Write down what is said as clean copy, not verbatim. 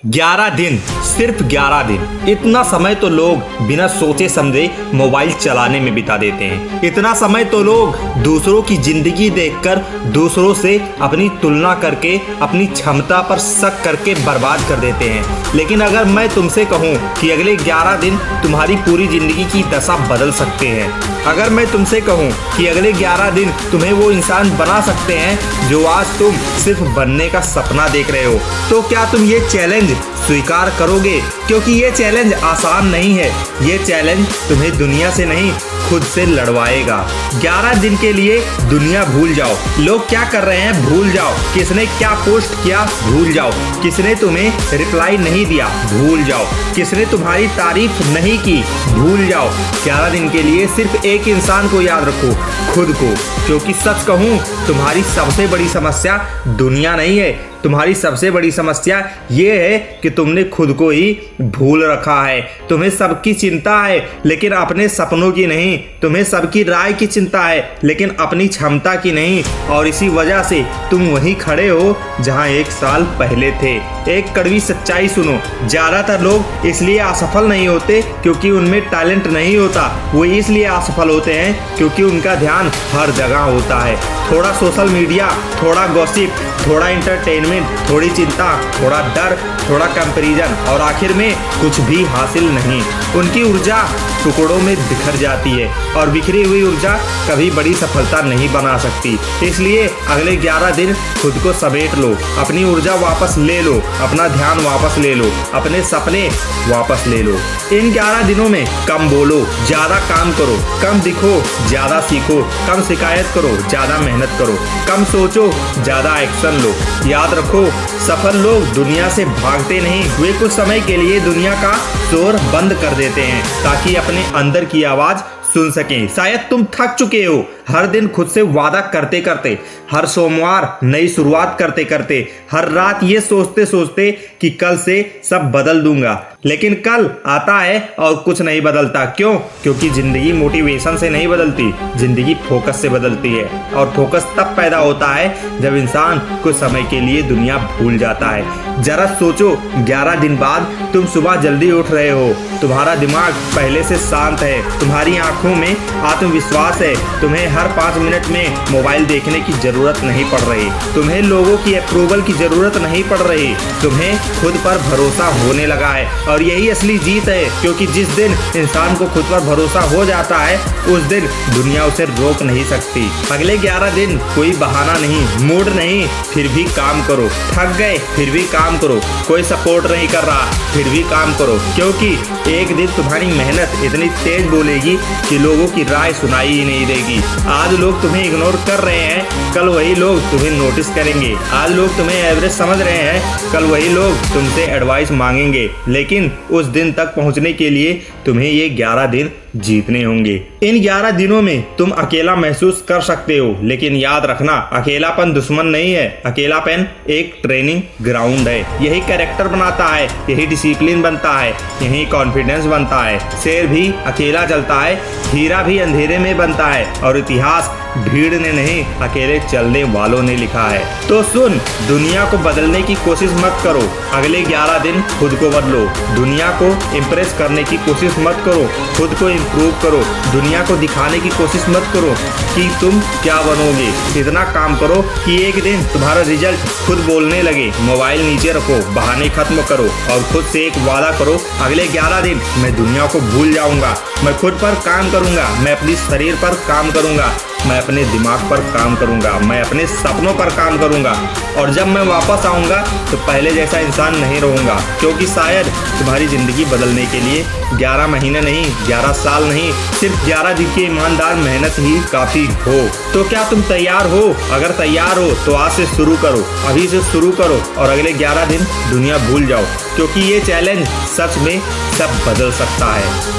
11 दिन, सिर्फ 11 दिन। इतना समय तो लोग बिना सोचे समझे मोबाइल चलाने में बिता देते हैं। इतना समय तो लोग दूसरों की जिंदगी देखकर दूसरों से अपनी तुलना करके अपनी क्षमता पर शक करके बर्बाद कर देते हैं। लेकिन अगर मैं तुमसे कहूं कि अगले 11 दिन तुम्हारी पूरी जिंदगी की दशा बदल सकते हैं, अगर मैं तुमसे कहूं कि अगले 11 दिन तुम्हें वो इंसान बना सकते हैं जो आज तुम सिर्फ बनने का सपना देख रहे हो, तो क्या तुम ये चैलेंज स्वीकार करोगे? क्योंकि ये चैलेंज आसान नहीं है। ये चैलेंज तुम्हें दुनिया से नहीं, खुद से लड़वाएगा। 11 दिन के लिए दुनिया भूल जाओ, लोग क्या कर रहे हैं भूल जाओ, किसने क्या पोस्ट किया भूल जाओ, किसने तुम्हें रिप्लाई नहीं दिया भूल जाओ, किसने तुम्हारी तारीफ नहीं की भूल जाओ। 11 दिन के लिए सिर्फ एक इंसान को याद रखो, खुद को। क्योंकि सच कहूं, तुम्हारी सबसे बड़ी समस्या दुनिया नहीं है, तुम्हारी सबसे बड़ी समस्या ये है कि तुमने खुद को ही भूल रखा है। तुम्हें सबकी चिंता है लेकिन अपने सपनों की नहीं, तुम्हें सबकी राय की चिंता है लेकिन अपनी क्षमता की नहीं। और इसी वजह से तुम वहीं खड़े हो जहां एक साल पहले थे। एक कड़वी सच्चाई सुनो, ज़्यादातर लोग इसलिए असफल नहीं होते क्योंकि उनमें टैलेंट नहीं होता, वो इसलिए असफल होते हैं क्योंकि उनका ध्यान हर जगह होता है। थोड़ा सोशल मीडिया, थोड़ा गॉसिप, थोड़ा इंटरटेनमेंट, थोड़ी चिंता, थोड़ा डर, थोड़ा कंपैरिजन और आखिर में कुछ भी हासिल नहीं। उनकी ऊर्जा टुकड़ों में बिखर जाती है और बिखरी हुई ऊर्जा कभी बड़ी सफलता नहीं बना सकती। इसलिए अगले 11 दिन खुद को समेट लो, अपनी ऊर्जा वापस ले लो, अपना ध्यान वापस ले लो, अपने सपने वापस ले लो। इन 11 दिनों में कम बोलो, ज़्यादा काम करो, कम दिखो, ज़्यादा सीखो, कम शिकायत करो, ज़्यादा मेहनत करो, कम सोचो, ज़्यादा एक्शन लो। याद रखो, सफल लोग दुनिया से भागते नहीं, वे कुछ समय के लिए दुनिया का शोर बंद कर देते हैं ताकि अपने अंदर की आवाज़ सुन सकें। शायद तुम थक चुके हो हर दिन खुद से वादा करते करते, हर सोमवार नई शुरुआत करते करते, हर रात ये सोचते सोचते कि कल से सब बदल दूंगा। लेकिन कल आता है और कुछ नहीं बदलता। क्यों? क्योंकि जिंदगी मोटिवेशन से नहीं बदलती, जिंदगी फोकस से बदलती है। और फोकस तब पैदा होता है जब इंसान कुछ समय के लिए दुनिया भूल जाता है। जरा सोचो, 11 दिन बाद तुम सुबह जल्दी उठ रहे हो, तुम्हारा दिमाग पहले से शांत है, तुम्हारी आंखों में आत्मविश्वास है, तुम्हें हर 5 मिनट में मोबाइल देखने की जरूरत नहीं पड़ रही, तुम्हें लोगों की अप्रूवल की जरूरत नहीं पड़ रही, तुम्हें खुद पर भरोसा होने लगा है। और यही असली जीत है, क्योंकि जिस दिन इंसान को खुद पर भरोसा हो जाता है उस दिन दुनिया उसे रोक नहीं सकती। अगले 11 दिन कोई बहाना नहीं, मूड नहीं, फिर भी काम करो। थक गए फिर भी काम करो, कोई सपोर्ट नहीं कर रहा फिर भी काम करो। क्योंकि एक दिन तुम्हारी मेहनत इतनी तेज बोलेगी कि लोगों की राय सुनाई ही नहीं देगी। आज लोग तुम्हें इग्नोर कर रहे हैं, कल वही लोग तुम्हें नोटिस करेंगे। आज लोग तुम्हें एवरेज समझ रहे हैं, कल वही लोग तुमसे एडवाइस मांगेंगे। लेकिन उस दिन तक पहुंचने के लिए तुम्हें ये 11 दिन जीतने होंगे। इन 11 दिनों में तुम अकेला महसूस कर सकते हो, लेकिन याद रखना, अकेलापन दुश्मन नहीं है, अकेलापन एक ट्रेनिंग ग्राउंड है। यही कैरेक्टर बनाता है, यही डिसिप्लिन बनता है, यही कॉन्फिडेंस बनता है। शेर भी अकेला चलता है, हीरा भी अंधेरे में बनता है, और इतिहास भीड़ ने नहीं, अकेले चलने वालों ने लिखा है। तो सुन, दुनिया को बदलने की कोशिश मत करो, अगले 11 दिन खुद को बदलो। दुनिया को इम्प्रेस करने की कोशिश मत करो, खुद को इम्प्रूव करो। दुनिया को दिखाने की कोशिश मत करो कि तुम क्या बनोगे। इतना काम करो कि एक दिन तुम्हारा रिजल्ट खुद बोलने लगे। मोबाइल नीचे रखो, बहाने खत्म करो और खुद से एक वादा करो, अगले 11 दिन मैं दुनिया को भूल जाऊंगा, मैं खुद पर काम करूंगा, मैं अपने शरीर पर काम करूंगा, मैं अपने दिमाग पर काम करूंगा, मैं अपने सपनों पर काम करूंगा। और जब मैं वापस आऊंगा तो पहले जैसा इंसान नहीं रहूंगा। क्योंकि शायद तुम्हारी ज़िंदगी बदलने के लिए 11 महीने नहीं, 11 साल नहीं, सिर्फ 11 दिन की ईमानदार मेहनत ही काफ़ी हो। तो क्या तुम तैयार हो? अगर तैयार हो तो आज से शुरू करो, अभी से शुरू करो और अगले 11 दिन दुनिया भूल जाओ। क्योंकि ये चैलेंज सच में सब बदल सकता है।